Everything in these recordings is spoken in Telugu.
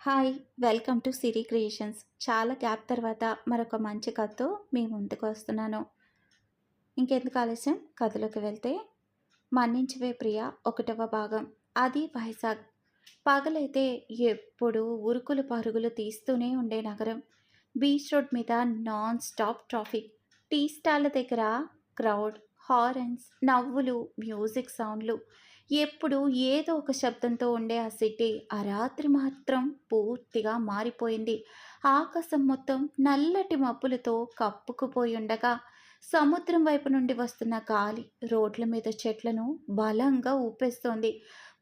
Hi! Welcome to Siri creations. చాలా గ్యాప్ తర్వాత మరొక మంచి కథతో మీ ముందుకు వస్తున్నాను. ఇంకెందుకు ఆలస్యం కథలోకి వెళ్తే, 'మన్నించవే ప్రియ' 1వ భాగం. అది వైజాగ్. పగలైతే ఎప్పుడూ ఉరుకులు పరుగులు తీస్తూనే ఉండే నగరం. బీచ్ రోడ్ మీద నాన్ స్టాప్ ట్రాఫిక్. టీ స్టాళ్ళ దగ్గర క్రౌడ్, హారన్స్, నవ్వులు, మ్యూజిక్ సౌండ్లు. ఎప్పుడు ఏదో ఒక శబ్దంతో ఉండే ఆ సిటీ ఆ రాత్రి మాత్రం పూర్తిగా మారిపోయింది. ఆకాశం మొత్తం నల్లటి మబ్బులతో కప్పుకుపోయి ఉండగా, సముద్రం వైపు నుండి వస్తున్న గాలి రోడ్ల మీద చెట్లను బలంగా ఊపేస్తోంది.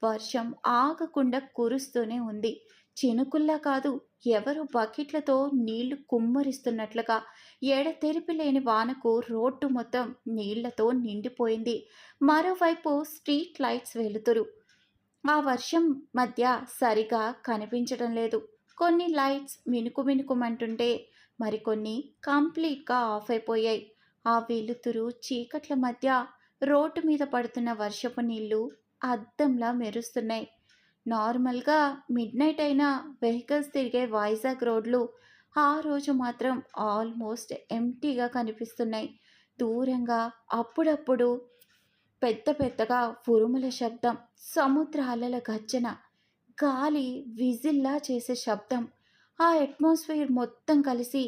వర్షం ఆగకుండా కురుస్తూనే ఉంది. చినుకుల్లా కాదు, ఎవరో బకెట్లతో నీళ్లు కుమ్మరిస్తున్నట్లుగా. ఎడతెరిపి లేని వానకు రోడ్డు మొత్తం నీళ్లతో నిండిపోయింది. మరోవైపు స్ట్రీట్ లైట్స్ వెలుతురు ఆ వర్షం మధ్య సరిగా కనిపించడం లేదు. కొన్ని లైట్స్ మినుకు మినుకుమంటుంటే మరికొన్ని కంప్లీట్గా ఆఫ్ అయిపోయాయి. ఆ వెలుతురు చీకట్ల మధ్య రోడ్డు మీద పడుతున్న వర్షపు నీళ్లు అద్దంలా మెరుస్తున్నాయి. నార్మల్గా మిడ్ నైట్ అయినా వెహికల్స్ తిరిగే వైజాగ్ రోడ్లు ఆ రోజు మాత్రం ఆల్మోస్ట్ ఎంటీగా కనిపిస్తున్నాయి. దూరంగా అప్పుడప్పుడు పెద్ద పెద్దగా ఉరుముల శబ్దం, సముద్ర అలల గర్జన, గాలి విజిల్లా చేసే శబ్దం, ఆ అట్మాస్ఫియర్ మొత్తం కలిసి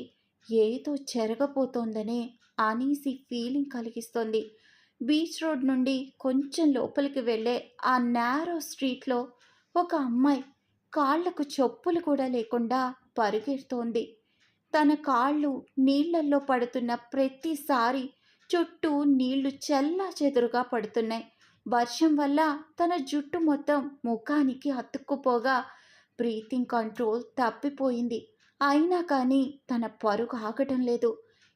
ఏదో చెరగపోతోందనే అనీసీ ఫీలింగ్ కలిగిస్తుంది. బీచ్ రోడ్ నుండి కొంచెం లోపలికి వెళ్ళే ఆ నేరో స్ట్రీట్లో ఒక అమ్మాయి కాళ్లకు చెప్పులు కూడా లేకుండా పరుగెడుతోంది. తన కాళ్ళు నీళ్లల్లో పడుతున్న ప్రతిసారి చుట్టూ నీళ్లు చెల్లాచెదురుగా పడుతున్నాయి. వర్షం వల్ల తన జుట్టు మొత్తం ముఖానికి అతుక్కుపోగా బ్రీతింగ్ కంట్రోల్ తప్పిపోయింది. అయినా కానీ తన పరుగు ఆగటం లేదు.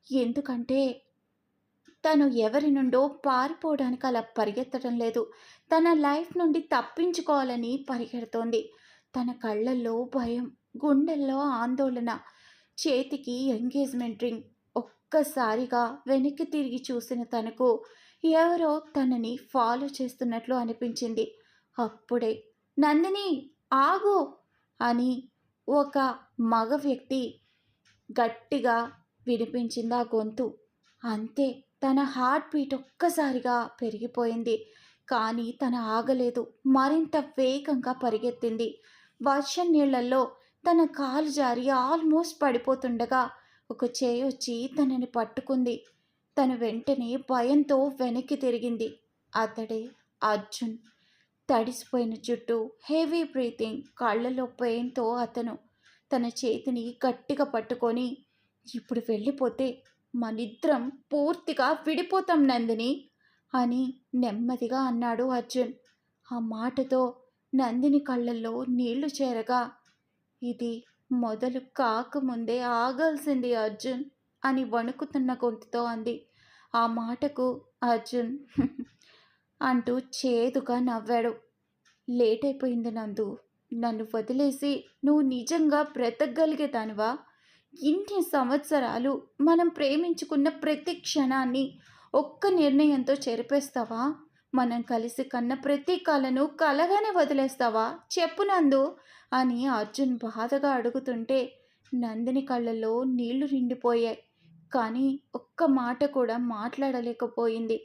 ఎందుకంటే తను ఎవరి నుండో పారిపోవడానికి అలా పరిగెత్తడం లేదు. తన లైఫ్ నుండి తప్పించుకోవాలని పరిగెడుతోంది. తన కళ్ళల్లో భయం, గుండెల్లో ఆందోళన, చేతికి ఎంగేజ్మెంట్ రింగ్. ఒక్కసారిగా వెనక్కి తిరిగి చూసిన తనకు ఎవరో తనని ఫాలో చేస్తున్నట్లు అనిపించింది. అప్పుడే నందిని ఆగు అని ఒక మగ వ్యక్తి గట్టిగా వినిపించింది ఆ గొంతు. అంతే, తన హార్ట్ బీట్ ఒక్కసారిగా పెరిగిపోయింది. కానీ తన ఆగలేదు. మరింత వేగంగా పరిగెత్తింది. వర్షం నీళ్లలో తన కాలు జారి ఆల్మోస్ట్ పడిపోతుండగా ఒక చేయి వచ్చి తనని పట్టుకుంది. తను వెంటనే భయంతో వెనక్కి తిరిగింది. అతడే అర్జున్. తడిసిపోయిన జుట్టు, హెవీ బ్రీతింగ్, కళ్ళలో పెయిన్తో అతను తన చేతిని గట్టిగా పట్టుకొని, ఇప్పుడు వెళ్ళిపోతే మనిద్దరం పూర్తిగా విడిపోతాం నందిని అని నెమ్మదిగా అన్నాడు అర్జున్. ఆ మాటతో నందిని కళ్ళల్లో నీళ్లు చేరగా, ఇది మొదలు కాకముందే ఆగాల్సింది అర్జున్ అని వణుకుతున్న గొంతుతో అంది. ఆ మాటకు అర్జున్ అంటూ చేదుగా నవ్వాడు. లేట్ అయిపోయింది నందు. నన్ను వదిలేసి నువ్వు నిజంగా బ్రతకగలిగేదానివా? ఇన్ని సంవత్సరాలు మనం ప్రేమించుకున్న ప్రతి క్షణాన్ని ఒక్క నిర్ణయంతో చెరిపేస్తావా? మనం కలిసి కన్న ప్రతి కలను కలగానే వదిలేస్తావా? చెప్పు నందు అని అర్జున్ బాధగా అడుగుతుంటే నందిని కళ్ళల్లో నీళ్లు నిండిపోయాయి. కానీ ఒక్క మాట కూడా మాట్లాడలేకపోయింది.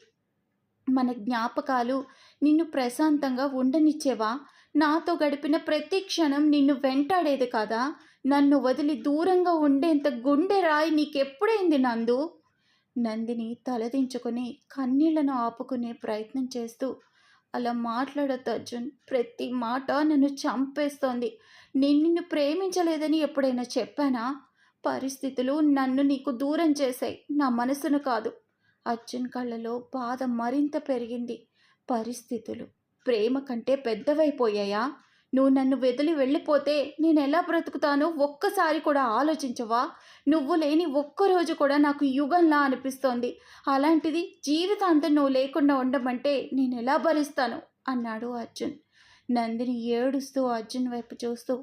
మన జ్ఞాపకాలు నిన్ను ప్రశాంతంగా ఉండనిచ్చేవా? నాతో గడిపిన ప్రతి క్షణం నిన్ను వెంటాడేది కదా? నన్ను వదిలి దూరంగా ఉండేంత గుండె రాయి నీకెప్పుడైంది నందు? నందిని తలదించుకొని కన్నీళ్లను ఆపుకునే ప్రయత్నం చేస్తూ, అలా మాట్లాడొద్దు అర్జున్. ప్రతి మాట నన్ను చంపేస్తోంది. నేను నిన్ను ప్రేమించలేదని ఎప్పుడైనా చెప్పానా? పరిస్థితులు నన్ను నీకు దూరం చేశాయి, నా మనసును కాదు. అర్జున్ కళ్ళలో బాధ మరింత పెరిగింది. పరిస్థితులు ప్రేమ కంటే పెద్దవైపోయాయా? నువ్వు నన్ను వదిలి వెళ్ళిపోతే నేను ఎలా బ్రతుకుతానో ఒక్కసారి కూడా ఆలోచించవా? నువ్వు లేని ఒక్కరోజు కూడా నాకు యుగంలా అనిపిస్తోంది. అలాంటిది జీవితాంతం నువ్వు లేకుండా ఉండమంటే నేను ఎలా భరిస్తాను అన్నాడు అర్జున్. నందిని ఏడుస్తూ అర్జున్ వైపు చూస్తూ,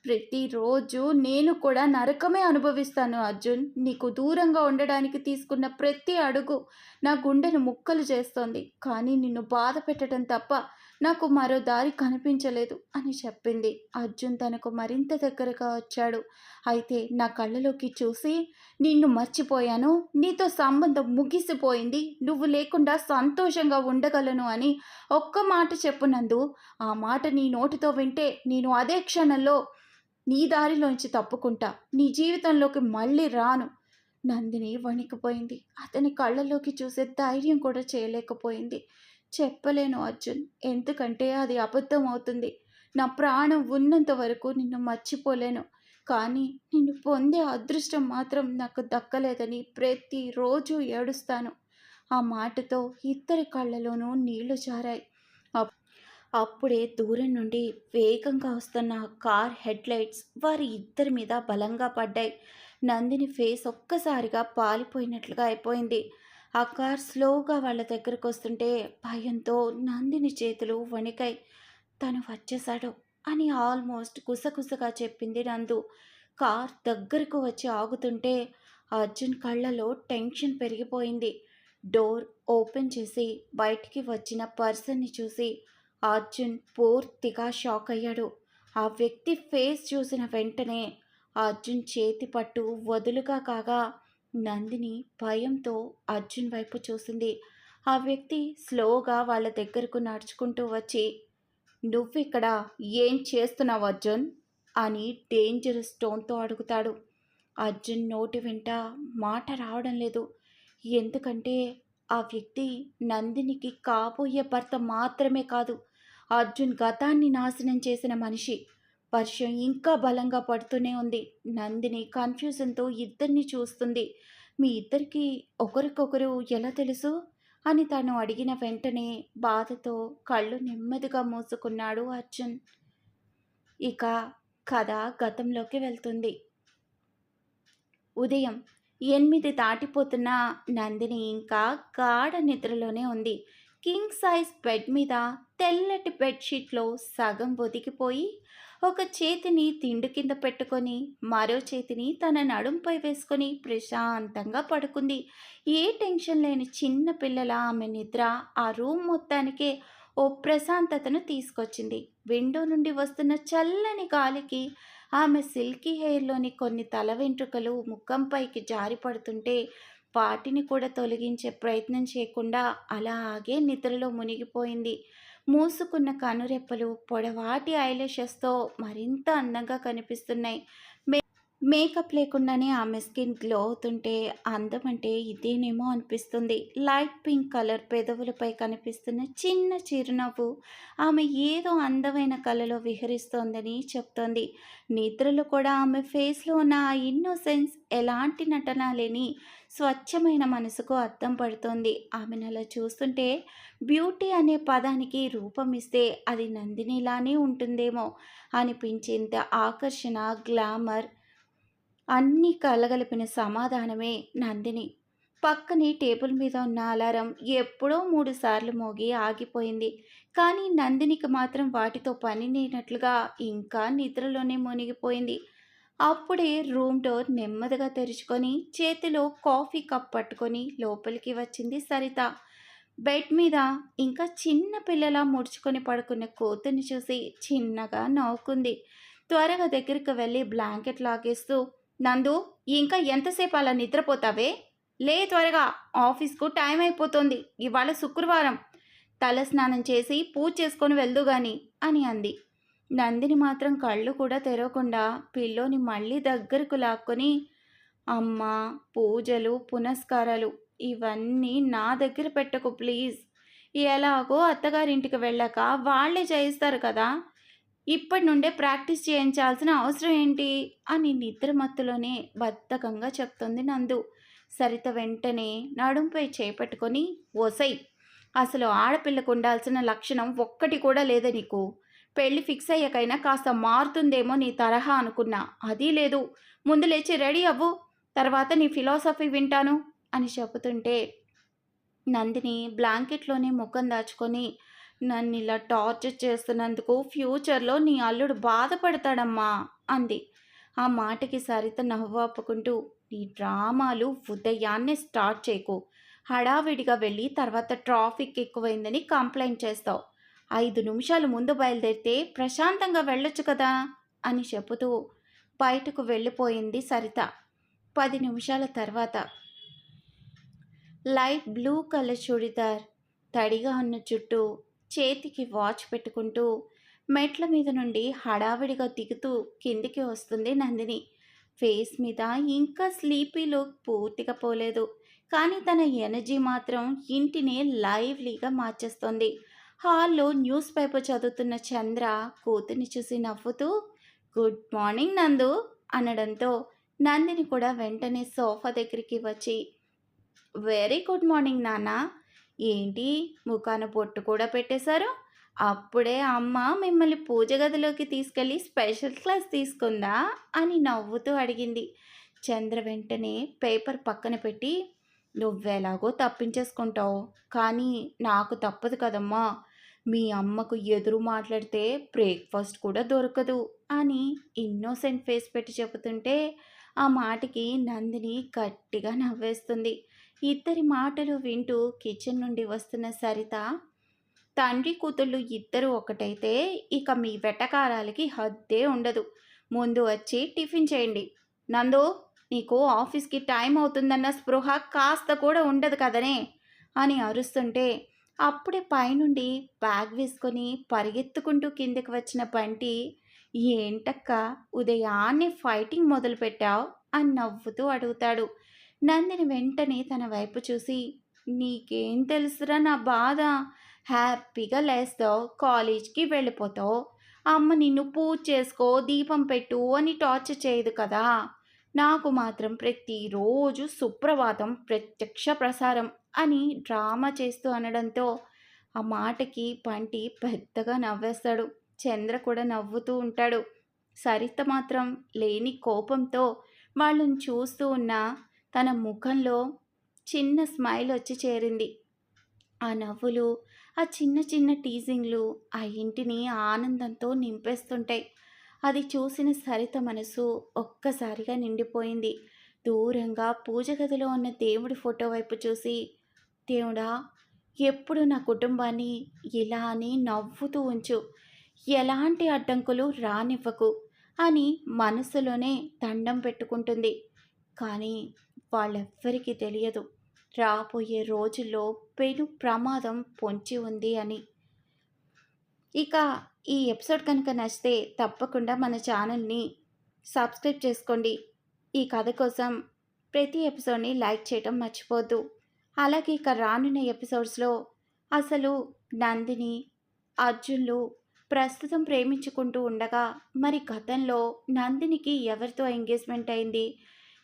ప్రతిరోజు నేను కూడా నరకమే అనుభవిస్తాను అర్జున్. నీకు దూరంగా ఉండడానికి తీసుకున్న ప్రతి అడుగు నా గుండెను ముక్కలు చేస్తోంది. కానీ నిన్ను బాధ పెట్టడం తప్ప నాకు మరో దారి కనిపించలేదు అని చెప్పింది. అర్జున్ తనకు మరింత దగ్గరగా వచ్చాడు. అయితే నా కళ్ళలోకి చూసి, నిన్ను మర్చిపోయాను, నీతో సంబంధం ముగిసిపోయింది, నువ్వు లేకుండా సంతోషంగా ఉండగలను అని ఒక్క మాట చెప్పు నందు. ఆ మాట నీ నోటితో వింటే నేను అదే క్షణంలో నీ దారిలోంచి తప్పుకుంటా, నీ జీవితంలోకి మళ్ళీ రాను. నందిని వణికిపోయింది. అతని కళ్ళలోకి చూసే ధైర్యం కూడా చేయలేకపోయింది. చెప్పలేను అర్జున్, ఎందుకంటే అది అబద్ధం అవుతుంది. నా ప్రాణం ఉన్నంత వరకు నిన్ను మర్చిపోలేను. కానీ నిన్ను పొందే అదృష్టం మాత్రం నాకు దక్కలేదని ప్రతిరోజు ఏడుస్తాను. ఆ మాటతో ఇద్దరి కళ్ళలోనూ నీళ్లు జారాయి. అప్పుడే దూరం నుండి వేగంగా వస్తున్న కార్ హెడ్లైట్స్ వారి ఇద్దరి మీద బలంగా పడ్డాయి. నందిని ఫేస్ ఒక్కసారిగా పాలిపోయినట్లుగా అయిపోయింది. ఆ కార్ స్లోగా వాళ్ళ దగ్గరకు వస్తుంటే భయంతో నందిని చేతులు వణికాయి. తను వచ్చేశాడు అని ఆల్మోస్ట్ కుసకుసగా చెప్పింది నందు. కార్ దగ్గరకు వచ్చి ఆగుతుంటే అర్జున్ కళ్ళలో టెన్షన్ పెరిగిపోయింది. డోర్ ఓపెన్ చేసి బయటికి వచ్చిన పర్సన్ని చూసి అర్జున్ పూర్తిగా షాక్ అయ్యాడు. ఆ వ్యక్తి ఫేస్ చూసిన వెంటనే అర్జున్ చేతి పట్టు వదులుగా కాగా నందిని భయంతో అర్జున్ వైపు చూసింది. ఆ వ్యక్తి స్లోగా వాళ్ళ దగ్గరకు నడుచుకుంటూ వచ్చి, నువ్విక్కడ ఏం చేస్తున్నావు అర్జున్ అని డేంజరస్ టోన్తో అడుగుతాడు. అర్జున్ నోటి వెంట మాట రావడం లేదు. ఎందుకంటే ఆ వ్యక్తి నందినికి కాబోయే భర్త మాత్రమే కాదు, అర్జున్ గతాన్ని నాశనం చేసిన మనిషి. వర్షం ఇంకా బలంగా పడుతూనే ఉంది. నందిని కన్ఫ్యూజన్తో ఇద్దరిని చూస్తుంది. మీ ఇద్దరికి ఒకరికొకరు ఎలా తెలుసు అని తను అడిగిన వెంటనే బాధతో కళ్ళు నెమ్మదిగా మూసుకున్నాడు అర్జున్. ఇక కథ గతంలోకి వెళ్తుంది. ఉదయం 8 దాటిపోతున్న నందిని ఇంకా గాఢ నిద్రలోనే ఉంది. కింగ్ సైజ్ బెడ్ మీద తెల్లటి బెడ్షీట్లో సగం ఒదిగిపోయి ఒక చేతిని తిండు కింద పెట్టుకొని మరో చేతిని తన నడుంపై వేసుకొని ప్రశాంతంగా పడుకుంది. ఏ టెన్షన్ లేని చిన్న పిల్లల ఆమె నిద్ర ఆ రూమ్ మొత్తానికే ఓ ప్రశాంతతను తీసుకొచ్చింది. విండో నుండి వస్తున్న చల్లని గాలికి ఆమె సిల్కీ హెయిర్లోని కొన్ని తల వెంట్రుకలు ముఖంపైకి జారి పడుతుంటే వాటిని కూడా తొలగించే ప్రయత్నం చేయకుండా అలాగే నిద్రలో మునిగిపోయింది. మూసుకున్న కనురెప్పలు పొడవాటి ఐలాషెస్తో మరింత అందంగా కనిపిస్తున్నాయి. మేకప్ లేకుండానే ఆమె స్కిన్ గ్లో అవుతుంటే అందం అంటే ఇదేనేమో అనిపిస్తుంది. లైట్ పింక్ కలర్ పెదవులపై కనిపిస్తున్న చిన్న చిరునవ్వు ఆమె ఏదో అందమైన కళలో విహరిస్తోందని చెప్తోంది. నిద్రలో కూడా ఆమె ఫేస్లో ఉన్న ఆ ఇన్నోసెన్స్ ఎలాంటి నటన లేని స్వచ్ఛమైన మనసుకు అద్దం పడుతోంది. ఆమెను అలా చూస్తుంటే బ్యూటీ అనే పదానికి రూపం ఇస్తే అది నందినిలానే ఉంటుందేమో అనిపించేంత ఆకర్షణ, గ్లామర్ అన్నీ కలగలిపిన సమాధానమే నందిని. పక్కనే టేబుల్ మీద ఉన్న అలారం ఎప్పుడో 3 సార్లు మోగి ఆగిపోయింది. కానీ నందినికి మాత్రం వాటితో పని లేనట్లుగా ఇంకా నిద్రలోనే మునిగిపోయింది. అప్పుడే రూమ్ డోర్ నెమ్మదిగా తెరుచుకొని చేతిలో కాఫీ కప్ పట్టుకొని లోపలికి వచ్చింది సరిత. బెడ్ మీద ఇంకా చిన్న పిల్లలా ముడుచుకొని పడుకున్న కూతుర్ని చూసి చిన్నగా నవ్వుకుంది. త్వరగా దగ్గరికి వెళ్ళి బ్లాంకెట్ లాగేస్తూ, నందు, ఇంకా ఎంతసేపు అలా నిద్రపోతావే? లే త్వరగా, ఆఫీస్కు టైం అయిపోతుంది, ఇవాళ శుక్రవారం, తల స్నానం చేసి పూజ చేసుకొని వెళ్దు గాని అని అంది. నందిని మాత్రం కళ్ళు కూడా తెరవకుండా పిల్లోని మళ్ళీ దగ్గరకు లాక్కొని, అమ్మా, పూజలు పునస్కారాలు ఇవన్నీ నా దగ్గర పెట్టకు ప్లీజ్, ఎలాగో అత్తగారింటికి వెళ్ళాక వాళ్ళే చేయిస్తారు కదా, ఇప్పటి నుండే ప్రాక్టీస్ చేయించాల్సిన అవసరం ఏంటి అని నిద్రమత్తులోనే బద్ధకంగా చెప్తుంది నందు. సరిత వెంటనే నడుంపై చేపట్టుకొని, ఓసై, అసలు ఆడపిల్లకు ఉండాల్సిన లక్షణం ఒక్కటి కూడా లేదా నీకు? పెళ్ళి ఫిక్స్ అయ్యాకైనా కాస్త మారుతుందేమో నీ తరహా అనుకున్నా, అదీ లేదు. ముందు లేచి రెడీ అవ్వు, తర్వాత నీ ఫిలాసఫీ వింటాను అని చెబుతుంటే నందిని బ్లాంకెట్లోనే ముఖం దాచుకొని, నన్ను ఇలా టార్చర్ చేస్తున్నందుకు ఫ్యూచర్లో నీ అల్లుడు బాధపడతాడమ్మా అంది. ఆ మాటకి సరిత నవ్వాపుకుంటూ, నీ డ్రామాలు ఉదయాన్నే స్టార్ట్ చేయకు, హడావిడిగా వెళ్ళి తర్వాత ట్రాఫిక్ ఎక్కువైందని కంప్లైంట్ చేస్తావు, 5 నిమిషాలు ముందు బయలుదేరితే ప్రశాంతంగా వెళ్ళొచ్చు కదా అని చెబుతూ బయటకు వెళ్ళిపోయింది సరిత. 10 నిమిషాల తర్వాత లైట్ బ్లూ కలర్ చుడిదార్, తడిగా ఉన్న జుట్టు, చేతికి వాచ్ పెట్టుకుంటూ మెట్ల మీద నుండి హడావిడిగా దిగుతూ కిందికి వస్తుంది నందిని. ఫేస్ మీద ఇంకా స్లీపీ లుక్ పూర్తిగా పోలేదు, కానీ తన ఎనర్జీ మాత్రం ఇంటిని లైవ్లీగా మార్చేస్తోంది. హాల్లో న్యూస్ పేపర్ చదువుతున్న చంద్ర కూతుర్ని చూసి నవ్వుతూ గుడ్ మార్నింగ్ నందు అనడంతో నందిని కూడా వెంటనే సోఫా దగ్గరికి వచ్చి వెరీ గుడ్ మార్నింగ్ నాన్న, ఏంటి ముఖాన బొట్టు కూడా పెట్టేశారు, అప్పుడే అమ్మ మిమ్మల్ని పూజ గదిలోకి తీసుకెళ్ళి స్పెషల్ క్లాస్ తీసుకుందా అని నవ్వుతూ అడిగింది. చంద్ర వెంటనే పేపర్ పక్కన పెట్టి నువ్వెలాగో తప్పించేసుకుంటావు, కానీ నాకు తప్పదు కదమ్మా, మీ అమ్మకు ఎదురు మాట్లాడితే బ్రేక్ఫాస్ట్ కూడా దొరకదు అని ఇన్నోసెంట్ ఫేస్ పెట్టి చెబుతుంటే ఆ మాటకి నందిని గట్టిగా నవ్వేస్తుంది. ఇద్దరి మాటలు వింటూ కిచెన్ నుండి వస్తున్న సరిత, తండ్రి కూతుళ్ళు ఇద్దరు ఒకటైతే ఇక మీ వెటకారాలకి హద్దే ఉండదు, ముందు వచ్చి టిఫిన్ చేయండి, నందు నీకు ఆఫీస్కి టైం అవుతుందన్న స్పృహ కాస్త కూడా ఉండదు కదనే అని అరుస్తుంటే అప్పుడే పైనుండి బ్యాగ్ వేసుకొని పరిగెత్తుకుంటూ కిందకి వచ్చిన బంటి, ఏంటక్క ఉదయాన్నే ఫైటింగ్ మొదలుపెట్టావు అని నవ్వుతూ అడుగుతాడు. నందిని వెంటనే తన వైపు చూసి నీకేం తెలుసురా నా బాధ, హ్యాపీగా లేస్తావు, కాలేజ్కి వెళ్ళిపోతావు, అమ్మ నిన్ను పూజ చేసుకో దీపం పెట్టు అని టార్చర్ చేయదు కదా, నాకు మాత్రం ప్రతిరోజు సుప్రభాతం ప్రత్యక్ష ప్రసారం అని డ్రామా చేస్తూ అనడంతో ఆ మాటకి బంటి పెద్దగా నవ్వేస్తాడు. చంద్ర కూడా నవ్వుతూ ఉంటాడు. సరిత మాత్రం లేని కోపంతో వాళ్ళని చూస్తూ ఉన్న తన ముఖంలో చిన్న స్మైల్ వచ్చి చేరింది. ఆ నవ్వులు, ఆ చిన్న చిన్న టీజింగ్లు ఆ ఇంటిని ఆనందంతో నింపేస్తుంటాయి. అది చూసిన సరిత మనసు ఒక్కసారిగా నిండిపోయింది. దూరంగా పూజ గదిలో ఉన్న దేవుడి ఫోటో వైపు చూసి దేవుడా, ఎప్పుడు నా కుటుంబాన్ని ఇలా అని నవ్వుతూ ఉంచు, ఎలాంటి అడ్డంకులు రానివ్వకు అని మనసులోనే దండం పెట్టుకుంటుంది. కానీ వాళ్ళెవ్వరికీ తెలియదు రాబోయే రోజుల్లో పెను ప్రమాదం పొంచి ఉంది అని. ఇక ఈ ఎపిసోడ్ కనుక నచ్చితే తప్పకుండా మన ఛానల్ని సబ్స్క్రైబ్ చేసుకోండి. ఈ కథ కోసం ప్రతి ఎపిసోడ్ని లైక్ చేయడం మర్చిపోద్దు. అలాగే ఇక రానున్న ఎపిసోడ్స్లో అసలు నందిని, అర్జున్లు ప్రస్తుతం ప్రేమించుకుంటూ ఉండగా మరి గతంలో నందినికి ఎవరితో ఎంగేజ్మెంట్ అయింది,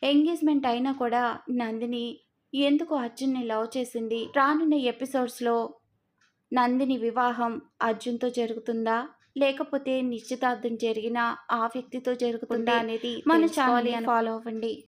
ఎంగేజ్మెంట్ అయినా కూడా నందిని ఎందుకు అర్జున్ని లవ్ చేసింది, రానున్న ఎపిసోడ్స్లో నందిని వివాహం అర్జున్తో జరుగుతుందా లేకపోతే నిశ్చితార్థం జరిగిన ఆ వ్యక్తితో జరుగుతుందా అనేది మన ఛానల్ని ఫాలో అవ్వండి.